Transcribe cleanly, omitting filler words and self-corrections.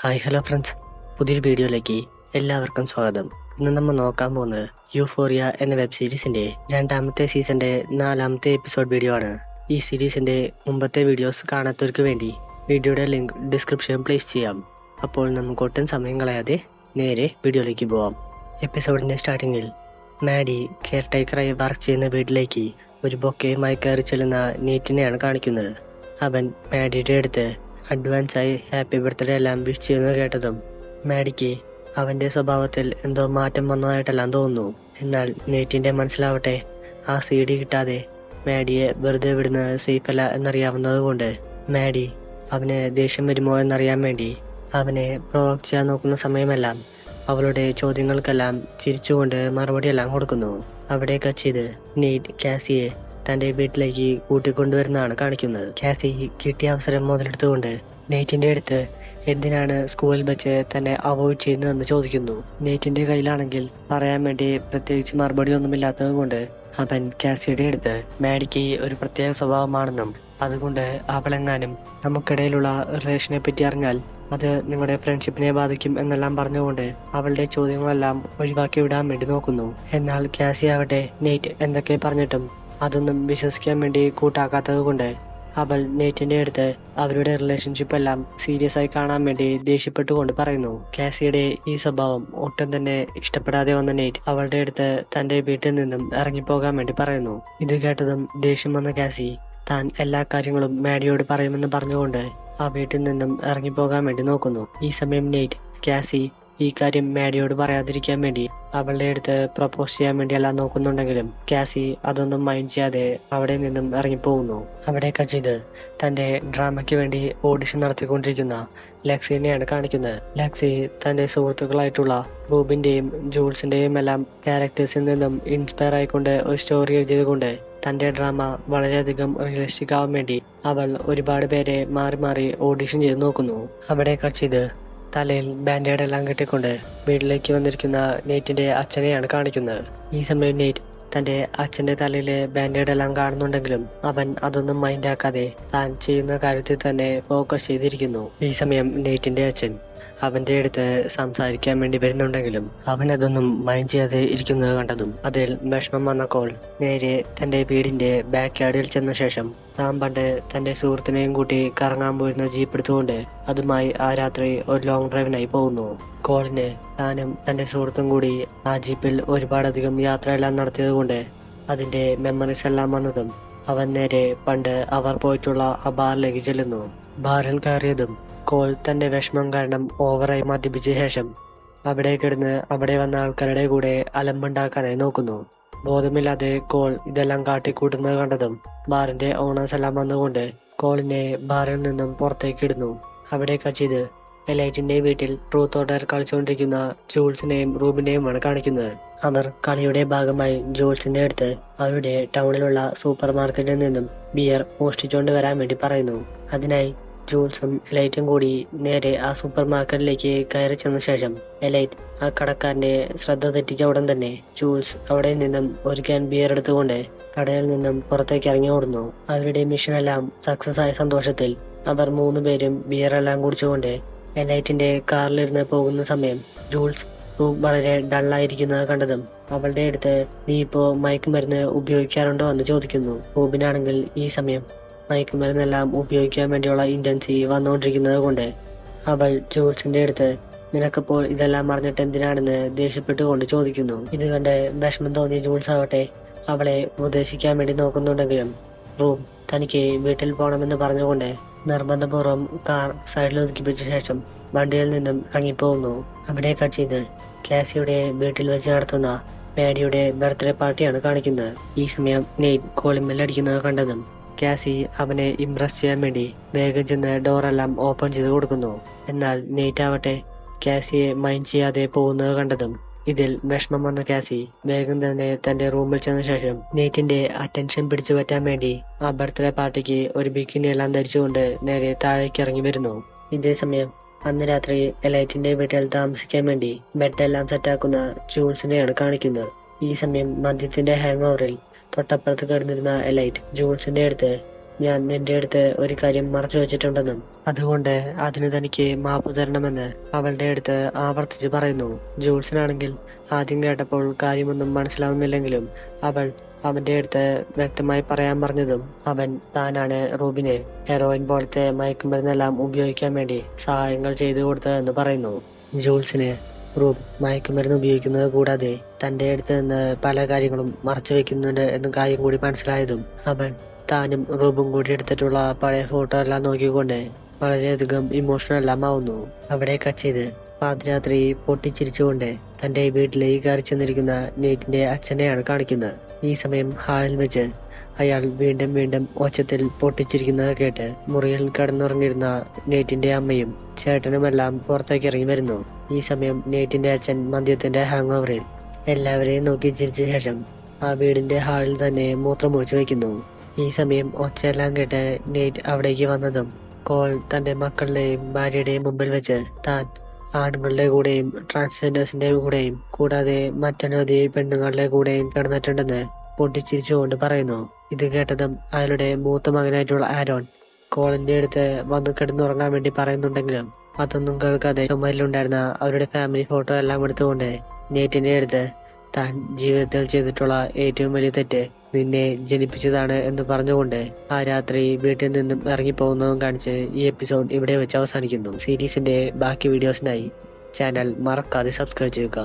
Hello friends, പുതിയൊരു വീഡിയോയിലേക്ക് എല്ലാവർക്കും സ്വാഗതം. ഇന്ന് നമ്മൾ നോക്കാൻ പോകുന്നത് യൂഫോറിയ എന്ന വെബ് സീരീസിന്റെ രണ്ടാമത്തെ സീസന്റെ 4ാമത്തെ എപ്പിസോഡ് വീഡിയോ ആണ്. ഈ സീരീസിന്റെ മുമ്പത്തെ വീഡിയോസ് കാണാത്തവർക്ക് വേണ്ടി വീഡിയോയുടെ ലിങ്ക് ഡിസ്ക്രിപ്ഷനിൽ പ്ലേസ് ചെയ്യാം. അപ്പോൾ നമുക്ക് ഒട്ടും സമയം കളയാതെ നേരെ വീഡിയോയിലേക്ക് പോവാം. എപ്പിസോഡിന്റെ സ്റ്റാർട്ടിങ്ങിൽ മാഡി കെയർ ടേക്കറായി വർക്ക് ചെയ്യുന്ന വീട്ടിലേക്ക് ഒരു ബൊക്കയുമായി കയറി ചെല്ലുന്ന നീറ്റിനെയാണ് കാണിക്കുന്നത്. അവൻ മാഡിയുടെ അടുത്ത് അഡ്വാൻസായി ഹാപ്പി ബർത്ത്ഡേ എല്ലാം വിഷ് ചെയ്യുന്നത് കേട്ടതും മാഡിക്ക് അവന്റെ സ്വഭാവത്തിൽ എന്തോ മാറ്റം വന്നതായിട്ടെല്ലാം തോന്നുന്നു. എന്നാൽ നെയ്റ്റിന്റെ മനസ്സിലാവട്ടെ, ആ CD കിട്ടാതെ മാഡിയെ വെറുതെ വിടുന്നത് സേഫ് അല്ല എന്നറിയാവുന്നത് കൊണ്ട് മാഡി അവന് ദേഷ്യം വരുമോ എന്നറിയാൻ വേണ്ടി അവനെ പ്രൊവോക്ക് ചെയ്യാൻ നോക്കുന്ന സമയമെല്ലാം അവളുടെ ചോദ്യങ്ങൾക്കെല്ലാം ചിരിച്ചുകൊണ്ട് മറുപടിയെല്ലാം കൊടുക്കുന്നു. അവിടെ കട്ട് ചെയ്ത് നെയ്റ്റ് കാസിയെ തന്റെ വീട്ടിലേക്ക് കൂട്ടിക്കൊണ്ടുവരുന്നതാണ് കാണിക്കുന്നത്. കാസി കിട്ടിയ അവസരം മുതലെടുത്തുകൊണ്ട് നെയ്റ്റിന്റെ അടുത്ത് എന്തിനാണ് സ്കൂളിൽ വെച്ച് തന്നെ അവോയ്ഡ് ചെയ്യുന്നതെന്ന് ചോദിക്കുന്നു. നെയ്റ്റിന്റെ കയ്യിലാണെങ്കിൽ പറയാൻ വേണ്ടി പ്രത്യേകിച്ച് മറുപടി ഒന്നുമില്ലാത്തത് കൊണ്ട് അവൻ കാസിയുടെ അടുത്ത് മാഡിക്ക് ഒരു പ്രത്യേക സ്വഭാവമാണെന്നും അതുകൊണ്ട് അവളെങ്ങാനും നമുക്കിടയിലുള്ള റിലേഷനെ പറ്റി അറിഞ്ഞാൽ അത് നിങ്ങളുടെ ഫ്രണ്ട്ഷിപ്പിനെ ബാധിക്കും എന്നെല്ലാം പറഞ്ഞുകൊണ്ട് അവളുടെ ചോദ്യങ്ങളെല്ലാം ഒഴിവാക്കി വിടാൻ വേണ്ടി നോക്കുന്നു. എന്നാൽ കാസി ആവട്ടെ നെയ്റ്റ് എന്തൊക്കെ പറഞ്ഞിട്ടും അതൊന്നും വിശ്വസിക്കാൻ വേണ്ടി കൂട്ടാക്കാത്തത് കൊണ്ട് അവൾ നെയ്റ്റിന്റെ അടുത്ത് അവരുടെ റിലേഷൻഷിപ്പ് എല്ലാം സീരിയസ് ആയി കാണാൻ വേണ്ടി ദേഷ്യപ്പെട്ടുകൊണ്ട് പറയുന്നു. കാസിയുടെ ഈ സ്വഭാവം ഒട്ടും തന്നെ ഇഷ്ടപ്പെടാതെ വന്ന നെയ്റ്റ് അവളുടെ അടുത്ത് തന്റെ വീട്ടിൽ നിന്നും ഇറങ്ങിപ്പോകാൻ വേണ്ടി പറയുന്നു. ഇത് കേട്ടതും ദേഷ്യം വന്ന കാസി താൻ എല്ലാ കാര്യങ്ങളും മാഡിയോട് പറയുമെന്ന് പറഞ്ഞുകൊണ്ട് ആ വീട്ടിൽ നിന്നും ഇറങ്ങിപ്പോകാൻ വേണ്ടി നോക്കുന്നു. ഈ സമയം നെയ്റ്റ് കാസി ഈ കാര്യം മാഡിയോട് പറയാതിരിക്കാൻ വേണ്ടി അവളുടെ അടുത്ത് പ്രപ്പോസ് ചെയ്യാൻ വേണ്ടി എല്ലാം നോക്കുന്നുണ്ടെങ്കിലും കാസി അതൊന്നും മൈൻഡ് ചെയ്യാതെ അവിടെ നിന്നും ഇറങ്ങിപ്പോകുന്നു. അവിടെ കച്ചിത് തന്റെ ഡ്രാമയ്ക്ക് വേണ്ടി ഓഡിഷൻ നടത്തിക്കൊണ്ടിരിക്കുന്ന ലെക്സിനെയാണ് കാണിക്കുന്നത്. ലെക്സി തന്റെ സുഹൃത്തുക്കളായിട്ടുള്ള റൂബിന്റെയും ജൂൾസിന്റെയും എല്ലാം ക്യാരക്ടേഴ്സിൽ നിന്നും ഇൻസ്പയർ ആയിക്കൊണ്ട് ഒരു സ്റ്റോറി എഴുതിയത് കൊണ്ട് തന്റെ ഡ്രാമ വളരെയധികം റിയലിസ്റ്റിക് ആവാൻ വേണ്ടി അവൾ ഒരുപാട് പേരെ മാറി മാറി ഓഡിഷൻ ചെയ്ത് നോക്കുന്നു. അവിടെ കച്ചിത് തലയിൽ ബാൻഡേഡ് എല്ലാം കെട്ടിക്കൊണ്ട് വീട്ടിലേക്ക് വന്നിരിക്കുന്ന നെയ്റ്റിന്റെ അച്ഛനെയാണ് കാണിക്കുന്നത്. ഈ സമയം നെയ്റ്റ് തന്റെ അച്ഛന്റെ തലയിലെ ബാൻഡേഡ് എല്ലാം കാണുന്നുണ്ടെങ്കിലും അവൻ അതൊന്നും മൈൻഡ് ആക്കാതെ താൻ ചെയ്യുന്ന കാര്യത്തിൽ തന്നെ ഫോക്കസ് ചെയ്തിരിക്കുന്നു. ഈ സമയം നെയ്റ്റിന്റെ അച്ഛൻ അവന്റെ അടുത്ത് സംസാരിക്കാൻ വേണ്ടി വരുന്നുണ്ടെങ്കിലും അവൻ അതൊന്നും മൈൻഡ് ചെയ്യാതെ ഇരിക്കുന്നത് കണ്ടതും അതിൽ വിഷമം വന്ന കോൾ നേരെ തന്റെ വീടിന്റെ ബാക്ക് യാർഡിൽ ചെന്ന ശേഷം താൻ പണ്ട് തന്റെ സുഹൃത്തിനെയും കൂട്ടി കറങ്ങാൻ പോയിരുന്ന ജീപ്പ് എടുത്തുകൊണ്ട് അതുമായി ആ രാത്രി ഒരു ലോങ് ഡ്രൈവിനായി പോകുന്നു. കോളിന് താനും തന്റെ സുഹൃത്തും കൂടി ആ ജീപ്പിൽ ഒരുപാടധികം യാത്രയെല്ലാം നടത്തിയത് കൊണ്ട് അതിന്റെ മെമ്മറീസ് എല്ലാം വന്നതും അവൻ നേരെ പണ്ട് അവർ പോയിട്ടുള്ള ആ ബാറിലേക്ക് ചെല്ലുന്നു. ബാറിൽ കയറിയതും കോൾ തന്റെ വിഷമം കാരണം ഓവറായി മദ്യപിച്ച ശേഷം അവിടെ കിടന്ന് അവിടെ വന്ന ആൾക്കാരുടെ കൂടെ അലമ്പുണ്ടാക്കാനായി നോക്കുന്നു. ബോധമില്ലാതെ കോൾ ഇതെല്ലാം കാട്ടിക്കൂട്ടുന്നത് കണ്ടതും ബാറിന്റെ ഓണേഴ്സ് എല്ലാം വന്നുകൊണ്ട് കോളിനെ ബാറിൽ നിന്നും പുറത്തേക്ക് ഇടുന്നു. അവിടെ കച്ചിത് എലൈറ്റിന്റെ വീട്ടിൽ ട്രൂത്ത് ഓർഡർ കളിച്ചുകൊണ്ടിരിക്കുന്ന ജൂൾസിനെയും റൂബിനെയുമാണ് കാണിക്കുന്നത്. അവർ കളിയുടെ ഭാഗമായി ജൂൾസിന്റെ അടുത്ത് അവരുടെ ടൗണിലുള്ള സൂപ്പർ മാർക്കറ്റിൽ നിന്നും ബിയർ മോഷ്ടിച്ചുകൊണ്ട് വരാൻ വേണ്ടി പറയുന്നു. അതിനായി ജൂൾസും എലൈറ്റും കൂടി നേരെ ആ സൂപ്പർ മാർക്കറ്റിലേക്ക് കയറി ചെന്ന ശേഷം എലൈറ്റ് ആ കടക്കാരന്റെ ശ്രദ്ധ തെറ്റിച്ച ഉടൻ തന്നെ ജൂൾസ് അവിടെ നിന്നും ഒരു ക്യാൻ ബിയർ എടുത്തുകൊണ്ട് കടയിൽ നിന്നും പുറത്തേക്ക് ഇറങ്ങി ഓടുന്നു. അവരുടെ മിഷനെല്ലാം സക്സസ് ആയ സന്തോഷത്തിൽ അവർ 3 പേരും ബിയറെല്ലാം കുടിച്ചുകൊണ്ട് എലൈറ്റിന്റെ കാറിലിരുന്ന് പോകുന്ന സമയം ജൂൾസ് വളരെ ഡള്ളായിരിക്കുന്നത് കണ്ടതും അവളുടെ അടുത്ത് നീ ഇപ്പോ മയക്കുമരുന്ന് ഉപയോഗിക്കാറുണ്ടോ എന്ന് ചോദിക്കുന്നു. റൂബിനാണെങ്കിൽ ഈ സമയം മയക്കുമരുന്നെല്ലാം ഉപയോഗിക്കാൻ വേണ്ടിയുള്ള ഇന്റൻസി വന്നുകൊണ്ടിരിക്കുന്നത് കൊണ്ട് അവൾ ജൂൾസിന്റെ അടുത്ത് നിനക്കിപ്പോൾ ഇതെല്ലാം അറിഞ്ഞിട്ട് എന്തിനാണെന്ന് ദേഷ്യപ്പെട്ടുകൊണ്ട് ചോദിക്കുന്നു. ഇത് കണ്ട് വിഷമം തോന്നിയ ജൂൾസ് ആവട്ടെ അവളെ ഉപദേശിക്കാൻ വേണ്ടി നോക്കുന്നുണ്ടെങ്കിലും റൂം തനിക്ക് വീട്ടിൽ പോകണമെന്ന് പറഞ്ഞുകൊണ്ട് നിർബന്ധപൂർവ്വം കാർ സൈഡിൽ ഒതുക്കിപ്പിച്ച ശേഷം വണ്ടിയിൽ നിന്നും ഇറങ്ങിപ്പോകുന്നു. അവിടെ കട്ട് ചെയ്ത് കാസിയുടെ വീട്ടിൽ വെച്ച് നടത്തുന്ന മാഡിയുടെ ബർത്ത്ഡേ പാർട്ടിയാണ് കാണിക്കുന്നത്. ഈ സമയം നെയ്റ്റ് കോളിംഗ് അടിക്കുന്നത് കണ്ടതും കാസി അവനെ ഇംപ്രസ് ചെയ്യാൻ വേണ്ടി വേഗം ചെന്ന് ഡോറെല്ലാം ഓപ്പൺ ചെയ്ത് കൊടുക്കുന്നു. എന്നാൽ നെയ്റ്റ് ആവട്ടെ കാസിയെ മൈൻഡ് ചെയ്യാതെ പോകുന്നത് കണ്ടതും ഇതിൽ വിഷമം വന്ന കാസി വേഗം തന്നെ തന്റെ റൂമിൽ ചെന്ന ശേഷം നെയ്റ്റിന്റെ അറ്റൻഷൻ പിടിച്ചു പറ്റാൻ വേണ്ടി ആ ബർത്ത്ഡേ പാർട്ടിക്ക് ഒരു ബിക്കിനി എല്ലാം ധരിച്ചുകൊണ്ട് നേരെ താഴേക്ക് ഇറങ്ങി വരുന്നു. ഇതേ സമയം അന്ന് രാത്രി എലൈറ്റിന്റെ വീട്ടിൽ താമസിക്കാൻ വേണ്ടി ബെഡെല്ലാം സെറ്റാക്കുന്ന ജൂൾസിനെയാണ് കാണിക്കുന്നത്. ഈ സമയം മദ്യത്തിന്റെ ഹാങ് ഓവറിൽ തൊട്ടപ്പുറത്ത് കിടന്നിരുന്ന എലൈറ്റ് ജൂൾസിന്റെ അടുത്ത് ഞാൻ നിന്റെ അടുത്ത് ഒരു കാര്യം മറച്ചു വെച്ചിട്ടുണ്ടെന്നും അതുകൊണ്ട് അതിന് തനിക്ക് മാപ്പ് തരണമെന്ന് അവളുടെ അടുത്ത് ആവർത്തിച്ച് പറയുന്നു. ജൂൾസിനാണെങ്കിൽ ആദ്യം കേട്ടപ്പോൾ കാര്യമൊന്നും മനസ്സിലാവുന്നില്ലെങ്കിലും അവന്റെ അടുത്ത് വ്യക്തമായി പറയാൻ പറഞ്ഞതും അവൻ താനാണ് റൂബിനെ ഹെറോയിൻ പോലത്തെ മയക്കുമരുന്നെല്ലാം ഉപയോഗിക്കാൻ വേണ്ടി സഹായങ്ങൾ ചെയ്തു കൊടുത്തതെന്ന് പറയുന്നു. ജൂൾസിന് റൂബ് മയക്കുമരുന്ന് ഉപയോഗിക്കുന്നത് കൂടാതെ തന്റെ അടുത്ത് നിന്ന് പല കാര്യങ്ങളും മറച്ചു വെക്കുന്നുണ്ട് എന്ന കാര്യം കൂടി മനസ്സിലായതും അവൻ താനും റൂബും കൂടി എടുത്തിട്ടുള്ള പഴയ ഫോട്ടോ എല്ലാം നോക്കിക്കൊണ്ട് വളരെയധികം ഇമോഷണൽ എല്ലാം ആവുന്നു. അവിടെ കട്ട് ചെയ്ത് പാതിരാത്രി പൊട്ടിച്ചിരിച്ചുകൊണ്ട് തന്റെ വീട്ടിലേക്ക് കയറി ചെന്നിരിക്കുന്ന നെയ്റ്റിന്റെ അച്ഛനെയാണ് കാണിക്കുന്നത്. ഈ സമയം ഹാളിൽ വെച്ച് അയാൾ വീണ്ടും വീണ്ടും ഒച്ചത്തിൽ പൊട്ടിച്ചിരിക്കുന്നത് കേട്ട് മുറിയിൽ കിടന്നുറങ്ങിയിരുന്ന നെയ്റ്റിന്റെ അമ്മയും ചേട്ടനുമെല്ലാം പുറത്തേക്ക് ഇറങ്ങി വരുന്നു. ഈ സമയം നെയ്റ്റിന്റെ അച്ഛൻ മദ്യത്തിന്റെ ഹാങ് ഓവറിൽ എല്ലാവരെയും നോക്കി ചിരിച്ച ശേഷം ആ വീടിന്റെ ഹാളിൽ തന്നെ മൂത്രമൊഴിച്ചു വയ്ക്കുന്നു. ഈ സമയം ഒച്ചയെല്ലാം കേട്ട് നെയ്റ്റ് അവിടേക്ക് വന്നതും കോൾ തന്റെ മക്കളുടെയും ഭാര്യയുടെയും മുമ്പിൽ വെച്ച് താൻ ആണുങ്ങളുടെ കൂടെയും ട്രാൻസ്ജെൻഡേഴ്സിന്റെ കൂടെയും കൂടാതെ മറ്റനവധി പെണ്ണുങ്ങളുടെ കൂടെയും കിടന്നിട്ടുണ്ടെന്ന് പൊട്ടിച്ചിരിച്ചുകൊണ്ട് പറയുന്നു. ഇത് കേട്ടതും അയാളുടെ മൂത്ത മകനായിട്ടുള്ള ആരോൺ കോളിന്റെ അടുത്ത് വന്ന് കിടന്നുറങ്ങാൻ വേണ്ടി പറയുന്നുണ്ടെങ്കിലും അതൊന്നും കേൾക്കാതെ ചുമരിലുണ്ടായിരുന്ന അവരുടെ ഫാമിലി ഫോട്ടോ എല്ലാം എടുത്തുകൊണ്ട് നെയ്റ്റിന്റെ അടുത്ത് താൻ ജീവിതത്തിൽ ചെയ്തിട്ടുള്ള ഏറ്റവും വലിയ തെറ്റ് നിന്നെ ജനിപ്പിച്ചതാണ് എന്ന് പറഞ്ഞുകൊണ്ട് ആ രാത്രി വീട്ടിൽ നിന്നും ഇറങ്ങിപ്പോകുന്നതും കാണിച്ച് ഈ എപ്പിസോഡ് ഇവിടെ വെച്ച് അവസാനിക്കുന്നു. സീരീസിന്റെ ബാക്കി വീഡിയോസിനായി ചാനൽ മറക്കാതെ സബ്സ്ക്രൈബ് ചെയ്യുക.